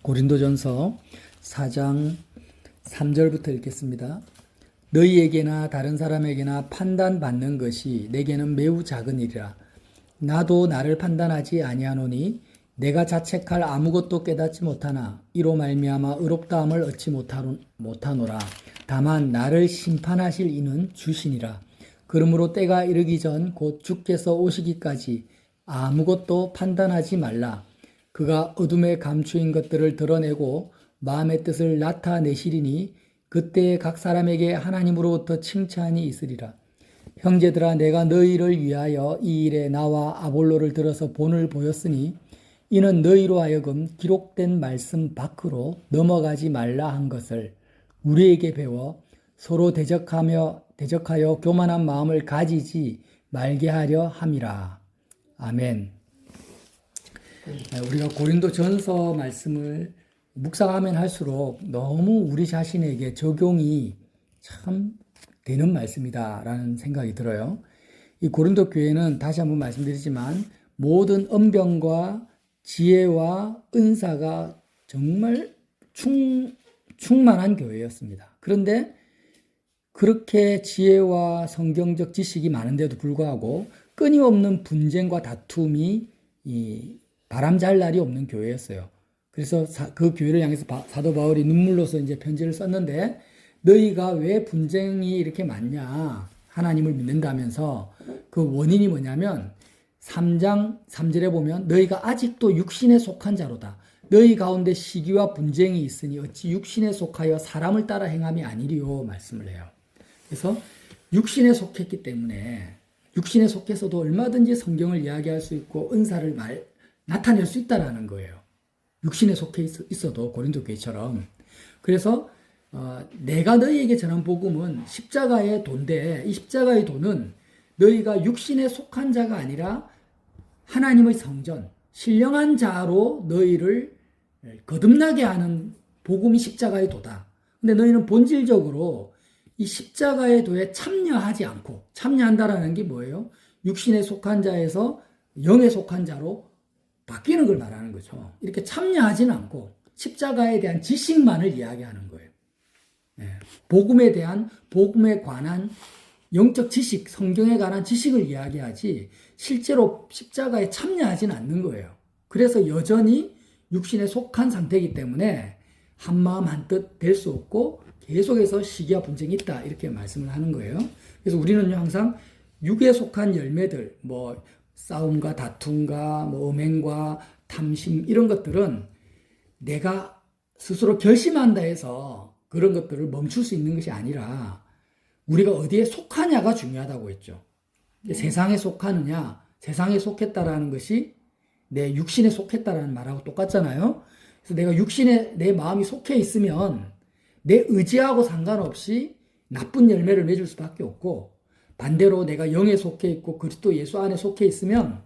고린도전서 4장 3절부터 읽겠습니다. 너희에게나 다른 사람에게나 판단받는 것이 내게는 매우 작은 일이라. 나도 나를 판단하지 아니하노니 내가 자책할 아무것도 깨닫지 못하나 이로 말미암아 의롭다함을 얻지 못하노라. 다만 나를 심판하실 이는 주시니라. 그러므로 때가 이르기 전 곧 주께서 오시기까지 아무것도 판단하지 말라. 그가 어둠에 감추인 것들을 드러내고 마음의 뜻을 나타내시리니 그때 각 사람에게 하나님으로부터 칭찬이 있으리라. 형제들아, 내가 너희를 위하여 이 일에 나와 아볼로를 들어서 본을 보였으니 이는 너희로 하여금 기록된 말씀 밖으로 넘어가지 말라 한 것을 우리에게 배워 서로 대적하여 교만한 마음을 가지지 말게 하려 함이라. 아멘. 우리가 고린도전서 말씀을 묵상하면 할수록 너무 우리 자신에게 적용이 참 되는 말씀이다라는 생각이 들어요. 이 고린도 교회는 다시 한번 말씀드리지만 모든 언병과 지혜와 은사가 정말 충만한 교회였습니다. 그런데 그렇게 지혜와 성경적 지식이 많은데도 불구하고 끊임없는 분쟁과 다툼이 바람 잘 날이 없는 교회였어요. 그래서 그 교회를 향해서 사도 바울이 눈물로서 이제 편지를 썼는데, 너희가 왜 분쟁이 이렇게 많냐? 하나님을 믿는다면서 그 원인이 뭐냐면 3장 3절에 보면 너희가 아직도 육신에 속한 자로다. 너희 가운데 시기와 분쟁이 있으니 어찌 육신에 속하여 사람을 따라 행함이 아니리요 말씀을 해요. 그래서 육신에 속했기 때문에 육신에 속해서도 얼마든지 성경을 이야기할 수 있고 은사를 나타낼 수 있다라는 거예요. 육신에 속해 있어도 고린도 교회처럼. 그래서 내가 너희에게 전한 복음은 십자가의 도인데 이 십자가의 도는 너희가 육신에 속한 자가 아니라 하나님의 성전, 신령한 자로 너희를 거듭나게 하는 복음이 십자가의 도다. 근데 너희는 본질적으로 이 십자가의 도에 참여하지 않고, 참여한다라는 게 뭐예요? 육신에 속한 자에서 영에 속한 자로 바뀌는 걸 말하는 거죠. 이렇게 참여하지는 않고 십자가에 대한 지식만을 이야기하는 거예요. 복음에 관한 영적 지식, 성경에 관한 지식을 이야기하지 실제로 십자가에 참여하지는 않는 거예요. 그래서 여전히 육신에 속한 상태이기 때문에 한마음 한뜻 될 수 없고 계속해서 시기와 분쟁이 있다, 이렇게 말씀을 하는 거예요. 그래서 우리는 항상 육에 속한 열매들, 싸움과 다툼과 음행과 탐심, 이런 것들은 내가 스스로 결심한다 해서 그런 것들을 멈출 수 있는 것이 아니라 우리가 어디에 속하냐가 중요하다고 했죠. 세상에 속하느냐, 세상에 속했다라는 것이 내 육신에 속했다라는 말하고 똑같잖아요. 그래서 내가 육신에 내 마음이 속해 있으면 내 의지하고 상관없이 나쁜 열매를 맺을 수밖에 없고, 반대로 내가 영에 속해 있고 그리스도 예수 안에 속해 있으면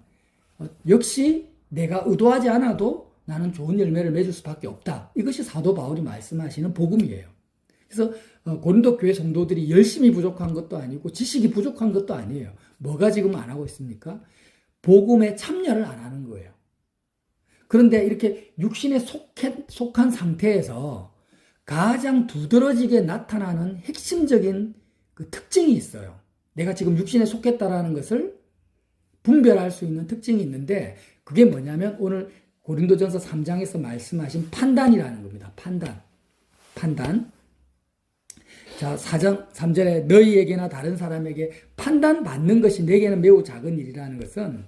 역시 내가 의도하지 않아도 나는 좋은 열매를 맺을 수밖에 없다. 이것이 사도 바울이 말씀하시는 복음이에요. 그래서 고린도 교회 성도들이 열심히 부족한 것도 아니고 지식이 부족한 것도 아니에요. 뭐가 지금 안 하고 있습니까? 복음에 참여를 안 하는 거예요. 그런데 이렇게 육신에 속한 상태에서 가장 두드러지게 나타나는 핵심적인 그 특징이 있어요. 내가 지금 육신에 속했다라는 것을 분별할 수 있는 특징이 있는데, 그게 뭐냐면 오늘 고린도전서 3장에서 말씀하신 판단이라는 겁니다. 판단. 자, 4장 3절에 너희에게나 다른 사람에게 판단받는 것이 내게는 매우 작은 일이라는 것은,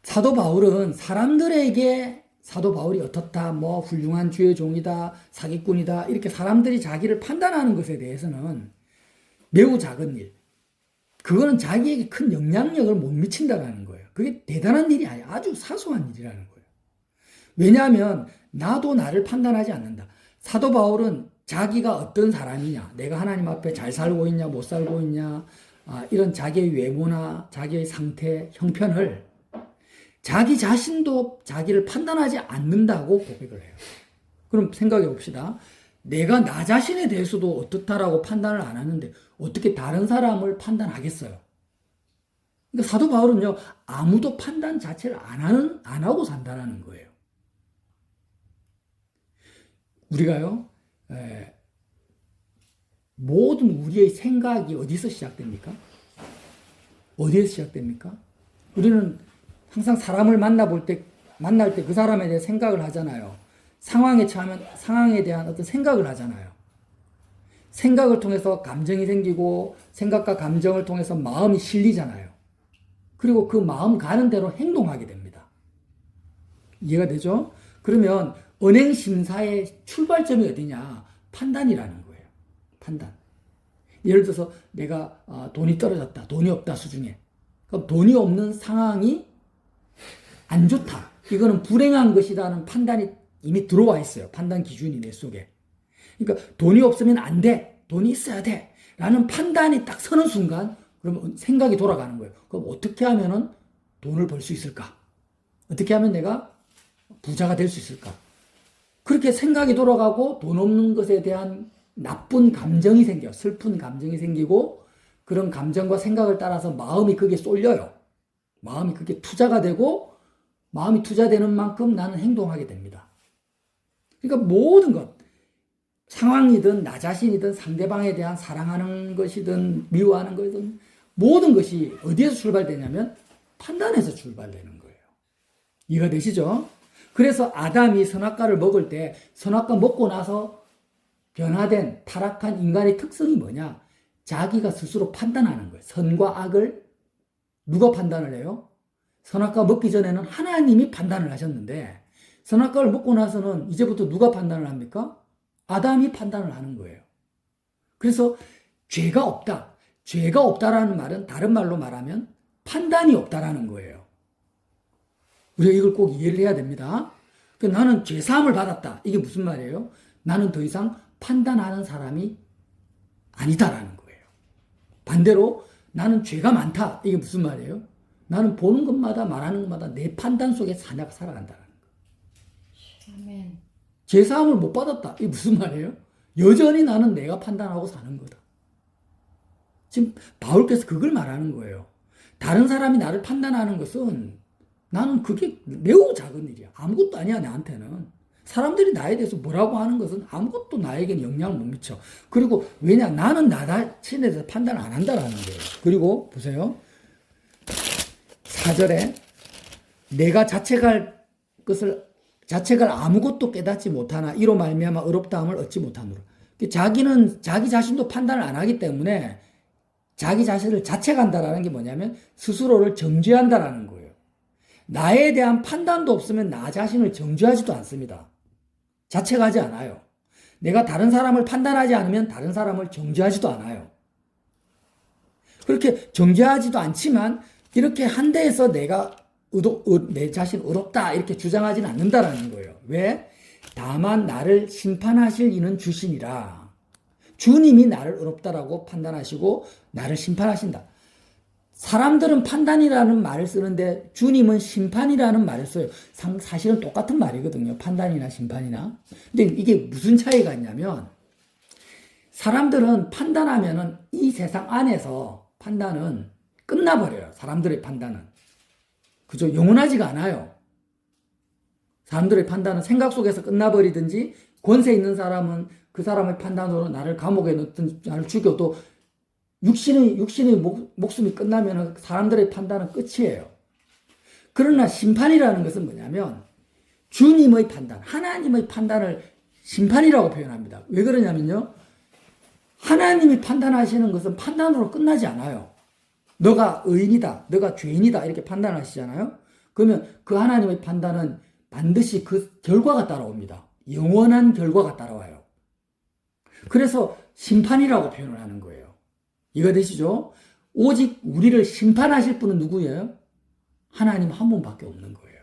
사도 바울은 사도 바울이 어떻다, 훌륭한 주의 종이다, 사기꾼이다, 이렇게 사람들이 자기를 판단하는 것에 대해서는 매우 작은 일, 그거는 자기에게 큰 영향력을 못 미친다라는 거예요. 그게 대단한 일이 아니에요. 아주 사소한 일이라는 거예요. 왜냐하면 나도 나를 판단하지 않는다. 사도 바울은 자기가 어떤 사람이냐, 내가 하나님 앞에 잘 살고 있냐, 못 살고 있냐, 이런 자기의 외모나 자기의 상태, 형편을 자기 자신도 자기를 판단하지 않는다고 고백을 해요. 그럼 생각해 봅시다. 내가 나 자신에 대해서도 어떻다라고 판단을 안 하는데 어떻게 다른 사람을 판단하겠어요? 그러니까 사도 바울은요, 아무도 판단 자체를 안 하고 산다는 거예요. 우리가요, 모든 우리의 생각이 어디서 시작됩니까? 어디에서 시작됩니까? 우리는 항상 사람을 만날 때 그 사람에 대해 생각을 하잖아요. 상황에 처하면 상황에 대한 어떤 생각을 하잖아요. 생각을 통해서 감정이 생기고 생각과 감정을 통해서 마음이 실리잖아요. 그리고 그 마음 가는 대로 행동하게 됩니다. 이해가 되죠? 그러면 은행 심사의 출발점이 어디냐? 판단이라는 거예요. 판단. 예를 들어서 내가 돈이 떨어졌다. 돈이 없다 수중에. 그럼 돈이 없는 상황이 안 좋다. 이거는 불행한 것이라는 판단이 이미 들어와 있어요. 판단 기준이 내 속에. 그러니까 돈이 없으면 안 돼. 돈이 있어야 돼. 라는 판단이 딱 서는 순간 그러면 생각이 돌아가는 거예요. 그럼 어떻게 하면은 돈을 벌 수 있을까? 어떻게 하면 내가 부자가 될 수 있을까? 그렇게 생각이 돌아가고 돈 없는 것에 대한 나쁜 감정이 생겨. 슬픈 감정이 생기고 그런 감정과 생각을 따라서 마음이 그게 쏠려요. 마음이 그게 투자가 되고 마음이 투자되는 만큼 나는 행동하게 됩니다. 그러니까 모든 것, 상황이든 나 자신이든 상대방에 대한 사랑하는 것이든 미워하는 것이든 모든 것이 어디에서 출발되냐면 판단에서 출발되는 거예요. 이해가 되시죠? 그래서 아담이 선악과를 먹을 때 선악과 먹고 나서 변화된 타락한 인간의 특성이 뭐냐? 자기가 스스로 판단하는 거예요. 선과 악을 누가 판단을 해요? 선악과 먹기 전에는 하나님이 판단을 하셨는데 선악과를 먹고 나서는 이제부터 누가 판단을 합니까? 아담이 판단을 하는 거예요. 그래서 죄가 없다. 죄가 없다라는 말은 다른 말로 말하면 판단이 없다라는 거예요. 우리가 이걸 꼭 이해를 해야 됩니다. 나는 죄사함을 받았다. 이게 무슨 말이에요? 나는 더 이상 판단하는 사람이 아니다라는 거예요. 반대로 나는 죄가 많다. 이게 무슨 말이에요? 나는 보는 것마다 말하는 것마다 내 판단 속에 살아간다는 거예요. 아멘. 죄사함을 못 받았다. 이게 무슨 말이에요? 여전히 나는 내가 판단하고 사는 거다. 지금 바울께서 그걸 말하는 거예요. 다른 사람이 나를 판단하는 것은 나는 그게 매우 작은 일이야. 아무것도 아니야, 나한테는. 사람들이 나에 대해서 뭐라고 하는 것은 아무것도 나에게는 영향을 못 미쳐. 그리고 왜냐? 나는 나 자신에 대해서 판단을 안 한다라는 거예요. 그리고 보세요. 4절에 내가 자책할 아무것도 깨닫지 못하나 이로 말미암아 의롭다함을 얻지 못하노라. 자기는 자기 자신도 판단을 안 하기 때문에 자기 자신을 자책한다라는 게 뭐냐면 스스로를 정죄한다라는 거예요. 나에 대한 판단도 없으면 나 자신을 정죄하지도 않습니다. 자책하지 않아요. 내가 다른 사람을 판단하지 않으면 다른 사람을 정죄하지도 않아요. 그렇게 정죄하지도 않지만 이렇게 한 대에서 내가 내 자신 의롭다 이렇게 주장하지는 않는다라는 거예요. 왜? 다만 나를 심판하실 이는 주시니라. 주님이 나를 의롭다라고 판단하시고 나를 심판하신다. 사람들은 판단이라는 말을 쓰는데 주님은 심판이라는 말을 써요. 사실은 똑같은 말이거든요. 판단이나 심판이나. 근데 이게 무슨 차이가 있냐면 사람들은 판단하면은 이 세상 안에서 판단은 끝나버려요. 사람들의 판단은. 그죠? 영원하지가 않아요. 사람들의 판단은 생각 속에서 끝나버리든지 권세 있는 사람은 그 사람의 판단으로 나를 감옥에 넣든 나를 죽여도 육신의 목숨이 끝나면 사람들의 판단은 끝이에요. 그러나 심판이라는 것은 뭐냐면 주님의 판단, 하나님의 판단을 심판이라고 표현합니다. 왜 그러냐면요. 하나님이 판단하시는 것은 판단으로 끝나지 않아요. 너가 의인이다, 너가 죄인이다 이렇게 판단하시잖아요. 그러면 그 하나님의 판단은 반드시 그 결과가 따라옵니다. 영원한 결과가 따라와요. 그래서 심판이라고 표현을 하는 거예요. 이해가 되시죠? 오직 우리를 심판하실 분은 누구예요? 하나님 한 분밖에 없는 거예요.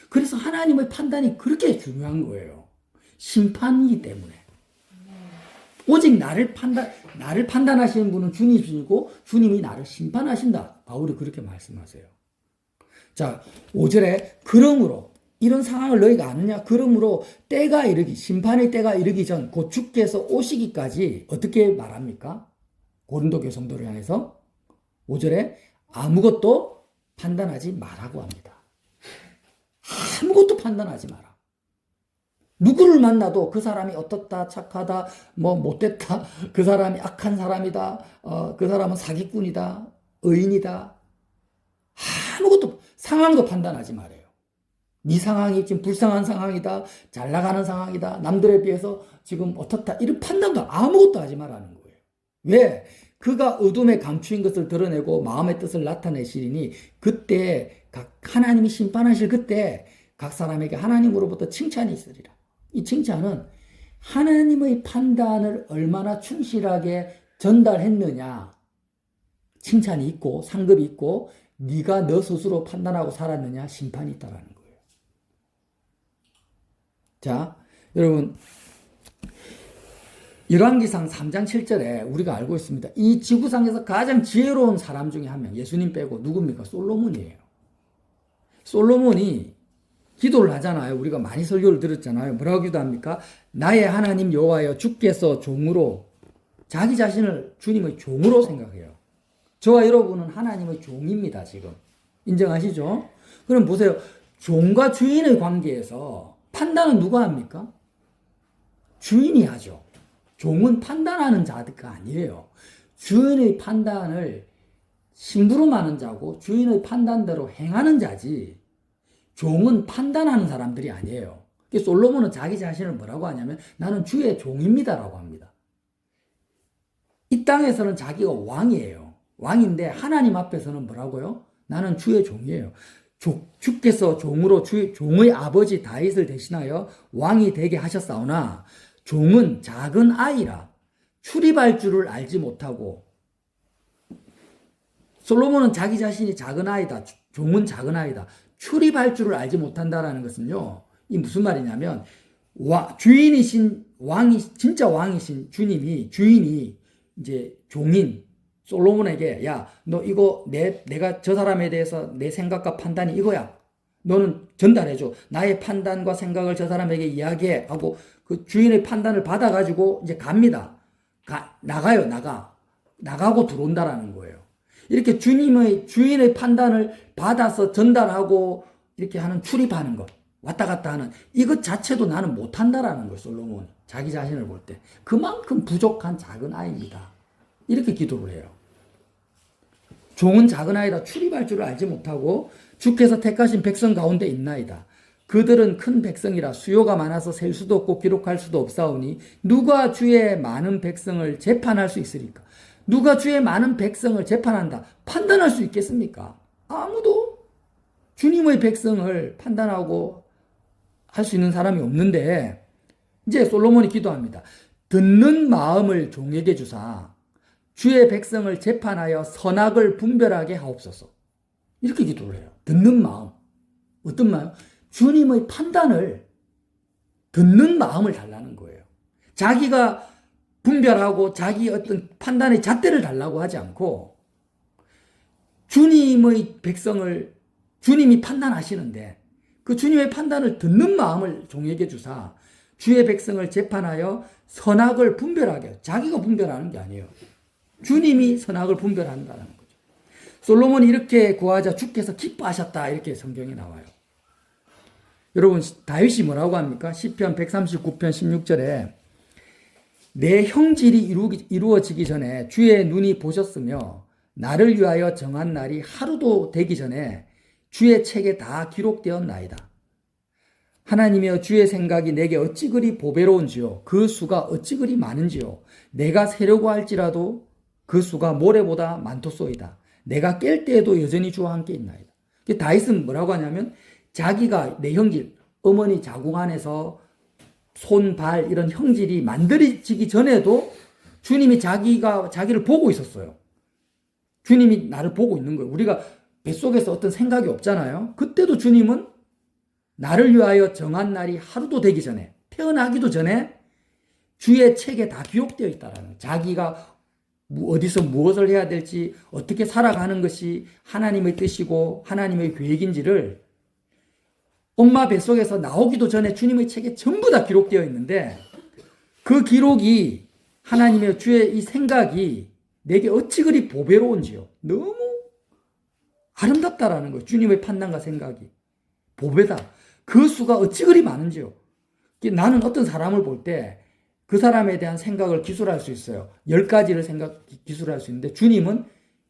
그래서 하나님의 판단이 그렇게 중요한 거예요. 심판이기 때문에. 오직 나를 판단하시는 분은 주님이시고 주님이 나를 심판하신다. 바울이 그렇게 말씀하세요. 자, 5절에 그러므로 이런 상황을 너희가 아느냐? 그러므로 심판의 때가 이르기 전 곧 주께서 오시기까지 어떻게 말합니까? 고린도 교회 성도를 향해서 5절에 아무것도 판단하지 말라고 합니다. 아무것도 판단하지 마라. 누구를 만나도 그 사람이 어떻다, 착하다, 뭐 못됐다, 그 사람이 악한 사람이다, 그 사람은 사기꾼이다, 의인이다. 아무것도, 상황도 판단하지 말아요. 네 상황이 지금 불쌍한 상황이다, 잘 나가는 상황이다, 남들에 비해서 지금 어떻다, 이런 판단도 아무것도 하지 말라는 거예요. 왜? 그가 어둠에 감추인 것을 드러내고 마음의 뜻을 나타내시리니 그때 하나님이 심판하실 그때 각 사람에게 하나님으로부터 칭찬이 있으리라. 이 칭찬은 하나님의 판단을 얼마나 충실하게 전달했느냐, 칭찬이 있고 상급이 있고 네가 너 스스로 판단하고 살았느냐, 심판이 있다라는 거예요. 자, 여러분, 열왕기상 3장 7절에 우리가 알고 있습니다. 이 지구상에서 가장 지혜로운 사람 중에 한 명, 예수님 빼고 누굽니까? 솔로몬이에요. 솔로몬이 기도를 하잖아요. 우리가 많이 설교를 들었잖아요. 뭐라고 기도합니까? 나의 하나님 여호와여, 주께서 종으로, 자기 자신을 주님의 종으로 생각해요. 저와 여러분은 하나님의 종입니다. 지금 인정하시죠? 그럼 보세요. 종과 주인의 관계에서 판단은 누가 합니까? 주인이 하죠. 종은 판단하는 자가 아니에요. 주인의 판단을 심부름하는 자고 주인의 판단대로 행하는 자지, 종은 판단하는 사람들이 아니에요. 솔로몬은 자기 자신을 뭐라고 하냐면 나는 주의 종입니다라고 합니다. 이 땅에서는 자기가 왕이에요. 왕인데 하나님 앞에서는 뭐라고요? 나는 주의 종이에요. 주께서 종으로 종의 아버지 다윗을 대신하여 왕이 되게 하셨사오나 종은 작은 아이라 출입할 줄을 알지 못하고, 솔로몬은 자기 자신이 작은 아이다, 종은 작은 아이다, 출입할 줄을 알지 못한다라는 것은요, 이 무슨 말이냐면 주인이신 왕이, 진짜 왕이신 주인이 이제 종인 솔로몬에게 야, 너 이거 내가 저 사람에 대해서 내 생각과 판단이 이거야. 너는 전달해줘. 나의 판단과 생각을 저 사람에게 이야기해 하고 그 주인의 판단을 받아가지고 이제 갑니다. 나가요, 나가고 들어온다라는 거예요. 이렇게 주인의 판단을 받아서 전달하고 이렇게 하는, 출입하는 것, 왔다 갔다 하는 이것 자체도 나는 못한다라는 거예요. 솔로몬이 자기 자신을 볼 때 그만큼 부족한 작은 아이입니다. 이렇게 기도를 해요. 종은 작은 아이라 출입할 줄을 알지 못하고 주께서 택하신 백성 가운데 있나이다. 그들은 큰 백성이라 수요가 많아서 셀 수도 없고 기록할 수도 없사오니 누가 주의 많은 백성을 재판할 수 있으리까? 누가 주의 많은 백성을 재판한다, 판단할 수 있겠습니까? 아무도 주님의 백성을 판단하고 할 수 있는 사람이 없는데, 이제 솔로몬이 기도합니다. 듣는 마음을 종에게 주사 주의 백성을 재판하여 선악을 분별하게 하옵소서. 이렇게 기도를 해요. 듣는 마음. 어떤 마음? 주님의 판단을 듣는 마음을 달라는 거예요. 자기가 분별하고 자기 어떤 판단의 잣대를 달라고 하지 않고 주님의 백성을 주님이 판단하시는데 그 주님의 판단을 듣는 마음을 종에게 주사 주의 백성을 재판하여 선악을 분별하게, 자기가 분별하는 게 아니에요. 주님이 선악을 분별한다는 거죠. 솔로몬이 이렇게 구하자 주께서 기뻐하셨다, 이렇게 성경에 나와요. 여러분, 다윗이 뭐라고 합니까? 시편 139편 16절에 내 형질이 이루어지기 전에 주의 눈이 보셨으며 나를 위하여 정한 날이 하루도 되기 전에 주의 책에 다 기록되었나이다. 하나님이여, 주의 생각이 내게 어찌 그리 보배로운지요, 그 수가 어찌 그리 많은지요. 내가 세려고 할지라도 그 수가 모래보다 많도소이다. 내가 깰 때에도 여전히 주와 함께 있나이다. 다윗은 뭐라고 하냐면 자기가 내 형질, 어머니 자궁 안에서 손, 발 이런 형질이 만들어지기 전에도 주님이 자기를 보고 있었어요. 주님이 나를 보고 있는 거예요. 우리가 뱃속에서 어떤 생각이 없잖아요. 그때도 주님은 나를 위하여 정한 날이 하루도 되기 전에, 태어나기도 전에 주의 책에 다 기록되어 있다라는, 자기가 어디서 무엇을 해야 될지, 어떻게 살아가는 것이 하나님의 뜻이고 하나님의 계획인지를 엄마 뱃속에서 나오기도 전에 주님의 책에 전부 다 기록되어 있는데, 그 기록이 하나님의 주의 이 생각이 내게 어찌 그리 보배로운지요, 너무 아름답다라는 거예요. 주님의 판단과 생각이 보배다. 그 수가 어찌 그리 많은지요. 나는 어떤 사람을 볼 때 그 사람에 대한 생각을 기술할 수 있어요. 10가지를 기술할 수 있는데 주님은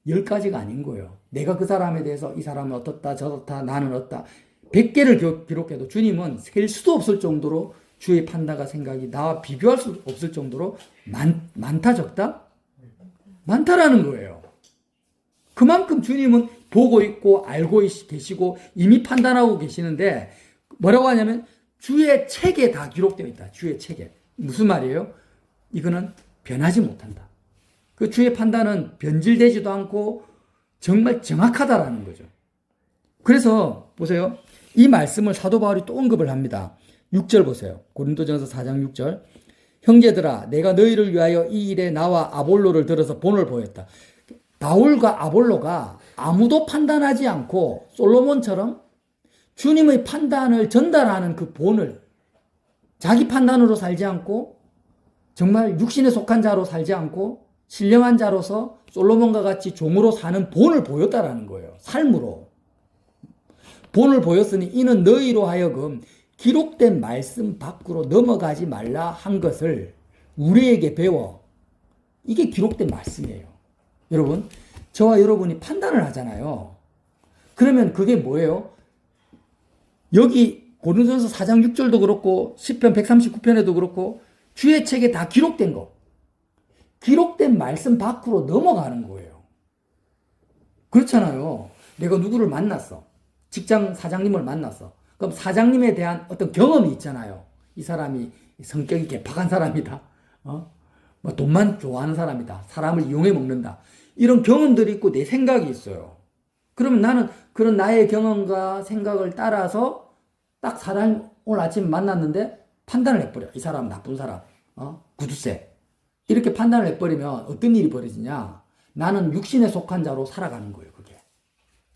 10가지가 아닌 거예요. 내가 그 사람에 대해서 이 사람은 어떻다, 저렇다, 나는 어떻다. 100개를 기록해도 주님은 셀 수도 없을 정도로 주의 판단과 생각이 나와 비교할 수 없을 정도로 많다, 적다? 많다라는 거예요. 그만큼 주님은 보고 있고 알고 계시고 이미 판단하고 계시는데 뭐라고 하냐면 주의 책에 다 기록되어 있다. 주의 책에. 무슨 말이에요? 이거는 변하지 못한다. 그 주의 판단은 변질되지도 않고 정말 정확하다라는 거죠. 그래서 보세요. 이 말씀을 사도 바울이 또 언급을 합니다. 6절 보세요. 고린도전서 4장 6절. 형제들아 내가 너희를 위하여 이 일에 나와 아볼로를 들어서 본을 보였다. 바울과 아볼로가 아무도 판단하지 않고 솔로몬처럼 주님의 판단을 전달하는 그 본을 자기 판단으로 살지 않고 정말 육신에 속한 자로 살지 않고 신령한 자로서 솔로몬과 같이 종으로 사는 본을 보였다라는 거예요. 삶으로. 본을 보였으니 이는 너희로 하여금 기록된 말씀 밖으로 넘어가지 말라 한 것을 우리에게 배워. 이게 기록된 말씀이에요. 여러분, 저와 여러분이 판단을 하잖아요. 그러면 그게 뭐예요? 여기 고린도전서 4장 6절도 그렇고 시편 139편에도 그렇고 주의 책에 다 기록된 거. 기록된 말씀 밖으로 넘어가는 거예요. 그렇잖아요. 내가 누구를 만났어. 직장 사장님을 만났어. 그럼 사장님에 대한 어떤 경험이 있잖아요. 이 사람이 성격이 개팍한 사람이다. 뭐 돈만 좋아하는 사람이다. 사람을 이용해 먹는다. 이런 경험들이 있고 내 생각이 있어요. 그러면 나는 그런 나의 경험과 생각을 따라서 딱 사람 오늘 아침 만났는데 판단을 해버려. 이 사람 나쁜 사람. 구두쇠. 이렇게 판단을 해버리면 어떤 일이 벌어지냐. 나는 육신에 속한 자로 살아가는 거예요. 그게.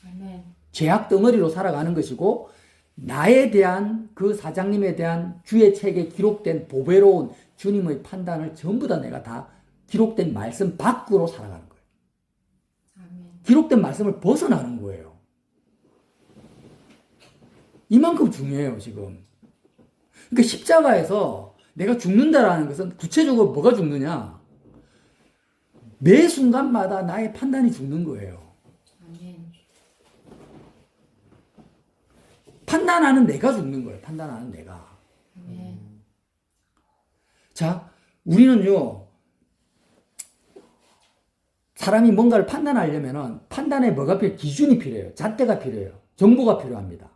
아멘. 죄악 덩어리로 살아가는 것이고 나에 대한 그 사장님에 대한 주의 책에 기록된 보배로운 주님의 판단을 전부 다 내가 다 기록된 말씀 밖으로 살아가는 거예요. 아멘. 기록된 말씀을 벗어나는 거예요. 이만큼 중요해요, 지금. 그러니까 십자가에서 내가 죽는다라는 것은 구체적으로 뭐가 죽느냐? 매 순간마다 나의 판단이 죽는 거예요. 아멘. 판단하는 내가 죽는 거예요. 판단하는 내가. 아멘. 자, 우리는요, 사람이 뭔가를 판단하려면 판단에 뭐가 필요해요? 기준이 필요해요. 잣대가 필요해요. 정보가 필요합니다.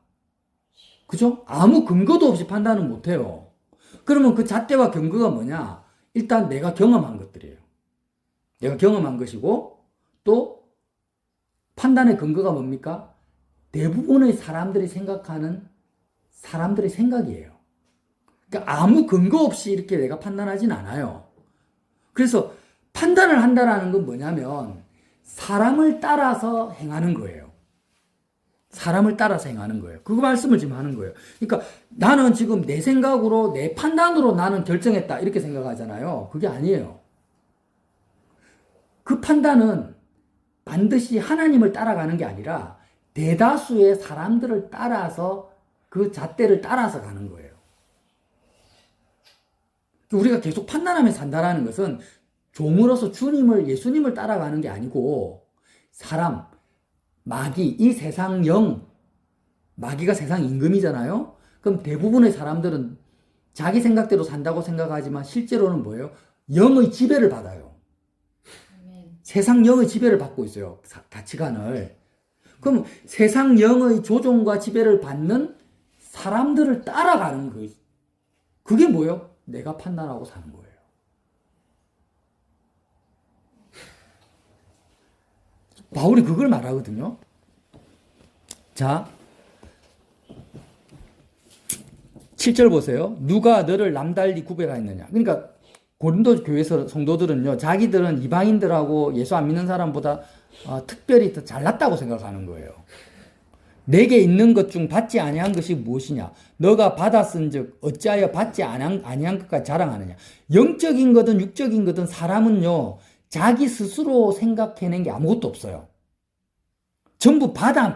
그죠? 아무 근거도 없이 판단은 못해요. 그러면 그 잣대와 근거가 뭐냐? 일단 내가 경험한 것들이에요. 내가 경험한 것이고 또 판단의 근거가 뭡니까? 대부분의 사람들이 생각하는 사람들의 생각이에요. 그러니까 아무 근거 없이 이렇게 내가 판단하진 않아요. 그래서 판단을 한다라는 건 뭐냐면 사람을 따라서 행하는 거예요. 사람을 따라서 행하는 거예요. 그 말씀을 지금 하는 거예요. 그러니까 나는 지금 내 생각으로 내 판단으로 나는 결정했다 이렇게 생각하잖아요. 그게 아니에요. 그 판단은 반드시 하나님을 따라가는 게 아니라 대다수의 사람들을 따라서 그 잣대를 따라서 가는 거예요. 우리가 계속 판단하면서 산다라는 것은 종으로서 예수님을 따라가는 게 아니고 사람, 마귀, 이 세상 영, 마귀가 세상 임금이잖아요. 그럼 대부분의 사람들은 자기 생각대로 산다고 생각하지만 실제로는 뭐예요? 영의 지배를 받아요. 아멘. 세상 영의 지배를 받고 있어요. 가치관을. 그럼 세상 영의 조종과 지배를 받는 사람들을 따라가는 거예요. 그게 뭐예요? 내가 판단하고 사는 거예요. 바울이 그걸 말하거든요. 자, 7절 보세요. 누가 너를 남달리 구별하였느냐. 그러니까 고린도 교회에서 성도들은요, 자기들은 이방인들하고 예수 안 믿는 사람보다 특별히 더 잘났다고 생각하는 거예요. 내게 있는 것 중 받지 아니한 것이 무엇이냐? 너가 받았은즉 어찌하여 받지 아니한 것까지 자랑하느냐? 영적인 거든 육적인 거든 사람은요, 자기 스스로 생각해낸 게 아무것도 없어요. 전부 받아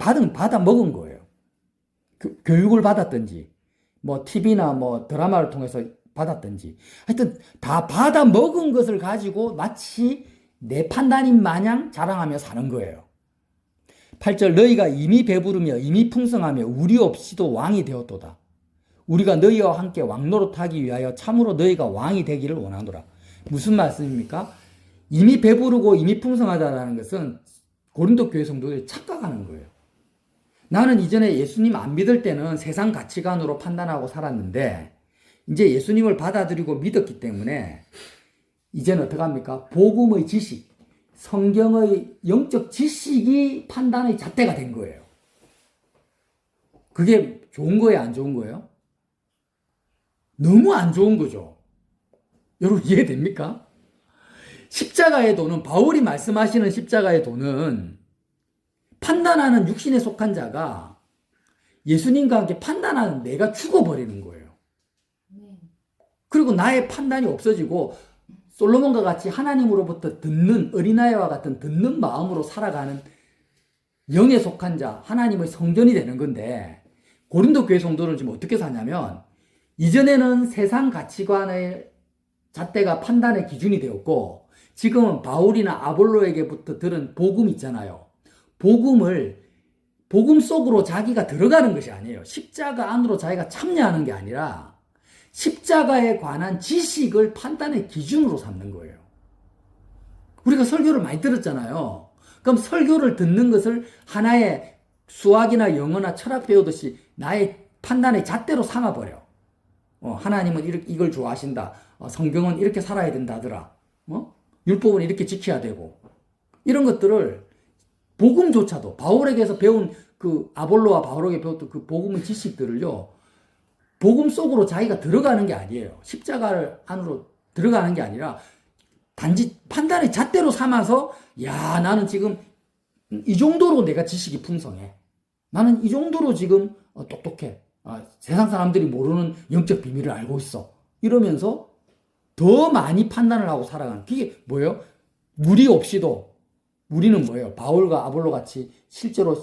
먹은 거예요. 교육을 받았든지, 뭐 TV나 뭐 드라마를 통해서 받았든지 하여튼 다 받아 먹은 것을 가지고 마치 내 판단인 마냥 자랑하며 사는 거예요. 8절 너희가 이미 배부르며 이미 풍성하며 우리 없이도 왕이 되었도다. 우리가 너희와 함께 왕노릇하기 위하여 참으로 너희가 왕이 되기를 원하노라. 무슨 말씀입니까? 이미 배부르고 이미 풍성하다라는 것은 고린도 교회 성도들이 착각하는 거예요. 나는 이전에 예수님 안 믿을 때는 세상 가치관으로 판단하고 살았는데 이제 예수님을 받아들이고 믿었기 때문에 이제는 어떻게 합니까? 복음의 지식, 성경의 영적 지식이 판단의 잣대가 된 거예요. 그게 좋은 거예요? 안 좋은 거예요? 너무 안 좋은 거죠. 여러분 이해됩니까? 십자가의 도는, 바울이 말씀하시는 십자가의 도는 판단하는 육신에 속한 자가 예수님과 함께 판단하는 내가 죽어버리는 거예요. 그리고 나의 판단이 없어지고 솔로몬과 같이 하나님으로부터 듣는, 어린아이와 같은 듣는 마음으로 살아가는 영에 속한 자, 하나님의 성전이 되는 건데, 고린도 교회 성도는 지금 어떻게 사냐면 이전에는 세상 가치관의 잣대가 판단의 기준이 되었고 지금은 바울이나 아볼로에게부터 들은 복음 있잖아요. 복음 속으로 자기가 들어가는 것이 아니에요. 십자가 안으로 자기가 참여하는 게 아니라 십자가에 관한 지식을 판단의 기준으로 삼는 거예요. 우리가 설교를 많이 들었잖아요. 그럼 설교를 듣는 것을 하나의 수학이나 영어나 철학 배우듯이 나의 판단의 잣대로 삼아버려. 하나님은 이걸 좋아하신다. 성경은 이렇게 살아야 된다더라. 율법은 이렇게 지켜야 되고. 이런 것들을 복음조차도 바울에게서 배운 그 아볼로와 바울에게 배웠던 그 복음의 지식들을요. 복음 속으로 자기가 들어가는 게 아니에요. 십자가를 안으로 들어가는 게 아니라 단지 판단의 잣대로 삼아서 야 나는 지금 이 정도로 내가 지식이 풍성해. 나는 이 정도로 지금 똑똑해. 세상 사람들이 모르는 영적 비밀을 알고 있어. 이러면서 더 많이 판단을 하고 살아가는 그게 뭐예요? 무리 없이도 우리는 뭐예요? 바울과 아볼로 같이 실제로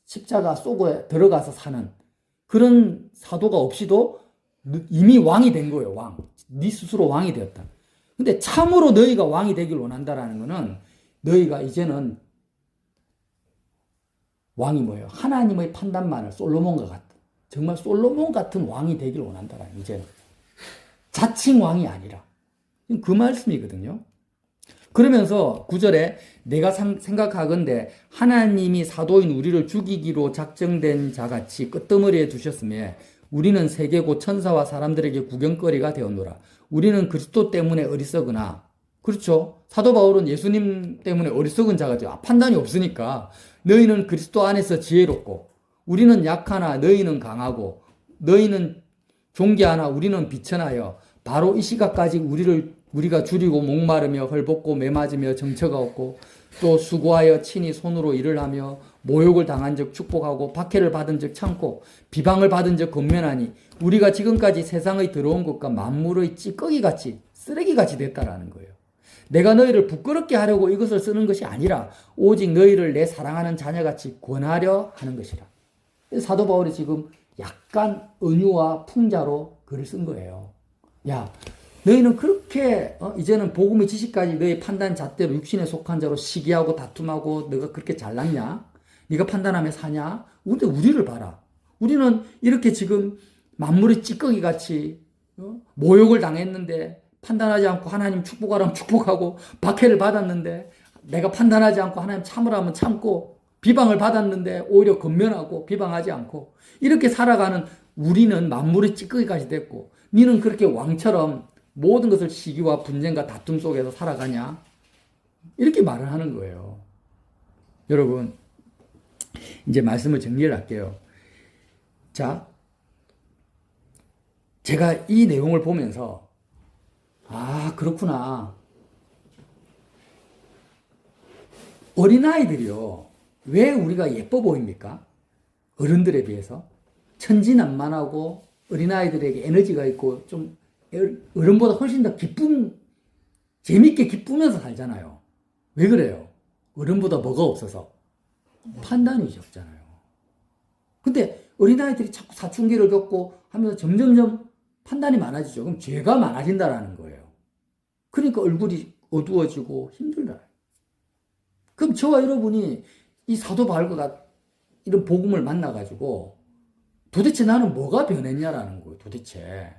십자가 속에 들어가서 사는 그런 사도가 없이도 이미 왕이 된 거예요. 왕. 네 스스로 왕이 되었다. 근데 참으로 너희가 왕이 되길 원한다라는 거는 너희가 이제는 왕이 뭐예요? 하나님의 판단만을 솔로몬과 같은 정말 솔로몬 같은 왕이 되길 원한다라는 이제는 자칭 왕이 아니라 그 말씀이거든요. 그러면서 9절에 내가 생각하건대 하나님이 사도인 우리를 죽이기로 작정된 자같이 끄트머리에 두셨으며 우리는 세계 곧 천사와 사람들에게 구경거리가 되었노라. 우리는 그리스도 때문에 어리석으나 그렇죠. 사도 바울은 예수님 때문에 어리석은 자가죠. 판단이 없으니까 너희는 그리스도 안에서 지혜롭고 우리는 약하나 너희는 강하고 너희는 존귀하나 우리는 비천하여 바로 이 시각까지 우리가 줄이고 목마르며 헐벗고 매맞으며 정처가 없고 또 수고하여 친히 손으로 일을 하며 모욕을 당한 적 축복하고 박해를 받은 적 참고 비방을 받은 적 권면하니 우리가 지금까지 세상의 더러운 것과 만물의 찌꺼기같이 쓰레기같이 됐다라는 거예요. 내가 너희를 부끄럽게 하려고 이것을 쓰는 것이 아니라 오직 너희를 내 사랑하는 자녀같이 권하려 하는 것이라. 사도 바울이 지금 약간 은유와 풍자로 글을 쓴 거예요. 야, 너희는 그렇게 이제는 복음의 지식까지 너희 판단 잣대로 육신에 속한 자로 시기하고 다툼하고 너가 그렇게 잘났냐? 네가 판단하며 사냐? 근데 우리를 봐라. 우리는 이렇게 지금 만물의 찌꺼기같이 모욕을 당했는데 판단하지 않고 하나님 축복하라면 축복하고 박해를 받았는데 내가 판단하지 않고 하나님 참으라면 참고 비방을 받았는데 오히려 권면하고 비방하지 않고 이렇게 살아가는 우리는 만물의 찌꺼기까지 됐고 너는 그렇게 왕처럼 모든 것을 시기와 분쟁과 다툼 속에서 살아가냐? 이렇게 말을 하는 거예요. 여러분, 이제 말씀을 정리를 할게요. 자, 제가 이 내용을 보면서 그렇구나. 어린아이들이요. 왜 우리가 예뻐 보입니까? 어른들에 비해서. 천진난만하고 어린아이들에게 에너지가 있고 좀 어른보다 훨씬 더 재밌게 기쁘면서 살잖아요. 왜 그래요? 어른보다 뭐가 없어서? 판단이 적잖아요. 근데 어린아이들이 자꾸 사춘기를 겪고 하면서 점점점 판단이 많아지죠. 그럼 죄가 많아진다라는 거예요. 그러니까 얼굴이 어두워지고 힘들다. 그럼 저와 여러분이 이 사도 바울과 이런 복음을 만나가지고 도대체 나는 뭐가 변했냐라는 거예요. 도대체.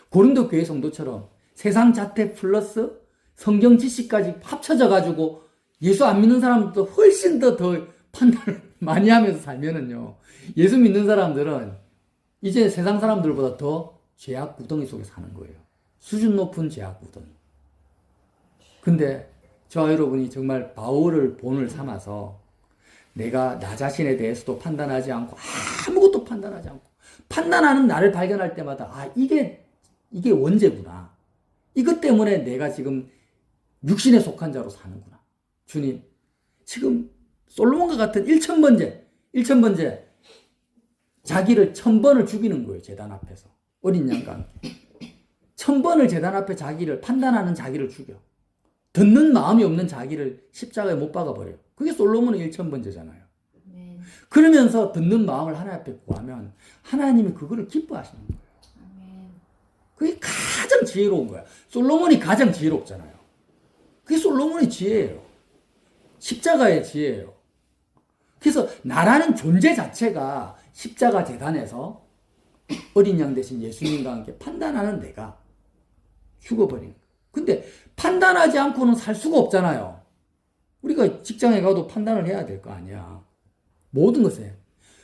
고린도 교회 성도처럼 세상 자태 플러스 성경 지식까지 합쳐져가지고 예수 안 믿는 사람도 훨씬 더 판단을 많이 하면서 살면은요. 예수 믿는 사람들은 이제 세상 사람들보다 더 죄악 구덩이 속에 사는 거예요. 수준 높은 죄악 구덩이. 근데 저와 여러분이 정말 바울을 본을 삼아서 내가 나 자신에 대해서도 판단하지 않고 아무것도 판단하지 않고 판단하는 나를 발견할 때마다 이게 원죄구나. 이것 때문에 내가 지금 육신에 속한 자로 사는구나. 주님, 지금 솔로몬과 같은 1000번째 자기를 1000번을 죽이는 거예요. 제단 앞에서. 어린 양과 함께. 1000번을 제단 앞에 자기를 판단하는 자기를 죽여. 듣는 마음이 없는 자기를 십자가에 못 박아버려요. 그게 솔로몬의 1000번째잖아요. 아멘. 그러면서 듣는 마음을 하나님 앞에 구하면 하나님이 그거를 기뻐하시는 거예요. 아멘. 그게 가장 지혜로운 거야. 솔로몬이 가장 지혜롭잖아요. 그게 솔로몬의 지혜예요. 십자가의 지혜예요. 그래서 나라는 존재 자체가 십자가 재단에서 어린 양 대신 예수님과 함께 판단하는 내가 죽어버린 거예요. 근데 판단하지 않고는 살 수가 없잖아요. 우리가 직장에 가도 판단을 해야 될 거 아니야. 모든 것에.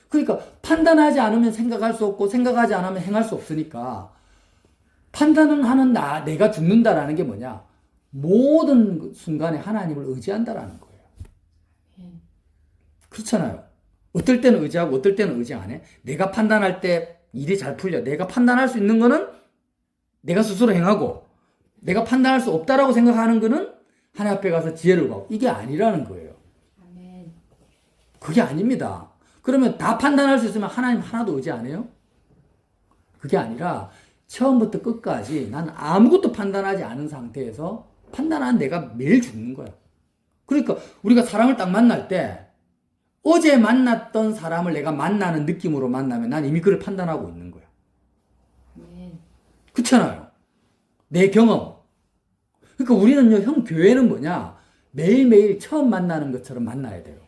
그러니까 판단하지 않으면 생각할 수 없고 생각하지 않으면 행할 수 없으니까 판단은 하는 내가 죽는다라는 게 뭐냐? 모든 순간에 하나님을 의지한다라는 거예요. 아멘. 그렇잖아요. 어떨 때는 의지하고 어떨 때는 의지 안 해. 내가 판단할 때 일이 잘 풀려. 내가 판단할 수 있는 거는 내가 스스로 행하고 내가 판단할 수 없다라고 생각하는 거는 하나님 앞에 가서 지혜를 구하고 이게 아니라는 거예요. 아멘. 그게 아닙니다. 그러면 다 판단할 수 있으면 하나님 하나도 의지 안 해요? 그게 아니라 처음부터 끝까지 난 아무것도 판단하지 않은 상태에서 판단한 내가 매일 죽는 거야. 그러니까 우리가 사람을 딱 만날 때 어제 만났던 사람을 내가 만나는 느낌으로 만나면 난 이미 그를 판단하고 있는 거야. 아멘. 그렇잖아요. 내 경험. 그러니까 우리는요, 형 교회는 뭐냐? 매일매일 처음 만나는 것처럼 만나야 돼요.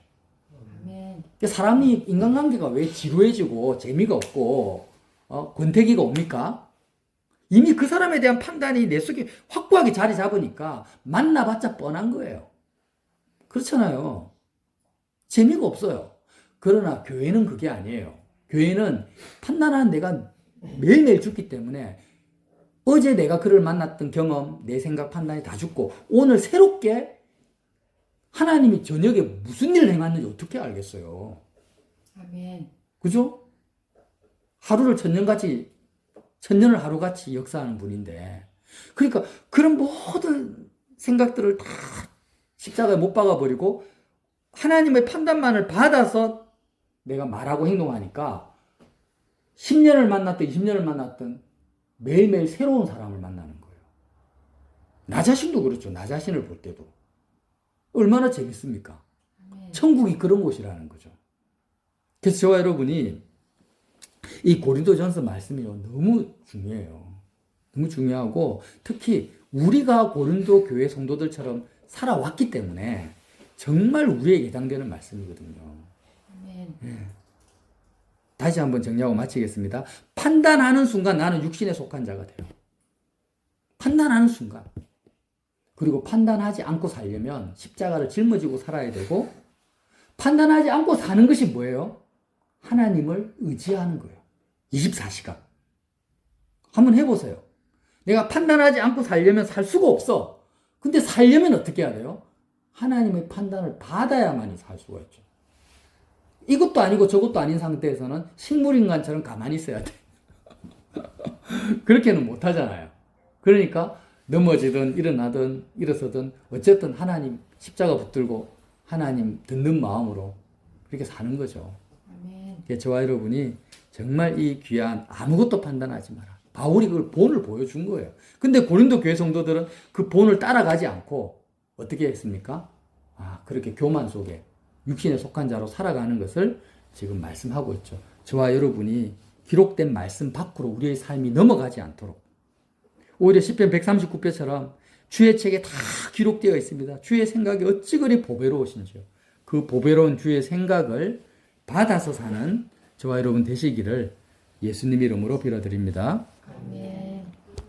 아멘. 사람이 인간관계가 왜 지루해지고 재미가 없고 권태기가 옵니까? 이미 그 사람에 대한 판단이 내 속에 확고하게 자리 잡으니까 만나봤자 뻔한 거예요. 그렇잖아요. 재미가 없어요. 그러나 교회는 그게 아니에요. 교회는 판단하는 내가 매일매일 죽기 때문에 어제 내가 그를 만났던 경험, 내 생각, 판단이 다 죽고 오늘 새롭게 하나님이 저녁에 무슨 일을 행했는지 어떻게 알겠어요? 아멘. 그죠? 하루를 천년을 하루같이 역사하는 분인데 그러니까 그런 모든 생각들을 다 십자가에 못 박아버리고 하나님의 판단만을 받아서 내가 말하고 행동하니까 10년을 만났든 20년을 만났든 매일매일 새로운 사람을 만나는 거예요. 나 자신도 그렇죠. 나 자신을 볼 때도. 얼마나 재밌습니까? 아멘. 천국이 그런 곳이라는 거죠. 그래서 저와 여러분이 이 고린도전서 말씀이 너무 중요해요. 너무 중요하고 특히 우리가 고린도 교회 성도들처럼 살아왔기 때문에 정말 우리에게 해당되는 말씀이거든요. 아멘. 다시 한번 정리하고 마치겠습니다. 판단하는 순간 나는 육신에 속한 자가 돼요. 판단하는 순간. 그리고 판단하지 않고 살려면 십자가를 짊어지고 살아야 되고 판단하지 않고 사는 것이 뭐예요? 하나님을 의지하는 거예요. 24시간. 한번 해보세요. 내가 판단하지 않고 살려면 살 수가 없어. 근데 살려면 어떻게 해야 돼요? 하나님의 판단을 받아야만이 살 수가 있죠. 이것도 아니고 저것도 아닌 상태에서는 식물인간처럼 가만히 있어야 돼. 그렇게는 못하잖아요. 그러니까 넘어지든 일어나든 일어서든 어쨌든 하나님 십자가 붙들고 하나님 듣는 마음으로 그렇게 사는 거죠. 아멘. 저와 여러분이 정말 이 귀한 아무것도 판단하지 마라. 바울이 그걸 본을 보여준 거예요. 근데 고린도 교회 성도들은 그 본을 따라가지 않고 어떻게 했습니까? 그렇게 교만 속에 육신에 속한 자로 살아가는 것을 지금 말씀하고 있죠. 저와 여러분이 기록된 말씀 밖으로 우리의 삶이 넘어가지 않도록 오히려 시편 139편처럼 주의 책에 다 기록되어 있습니다. 주의 생각이 어찌 그리 보배로우신지요. 그 보배로운 주의 생각을 받아서 사는 저와 여러분 되시기를 예수님 이름으로 빌어드립니다. 아멘.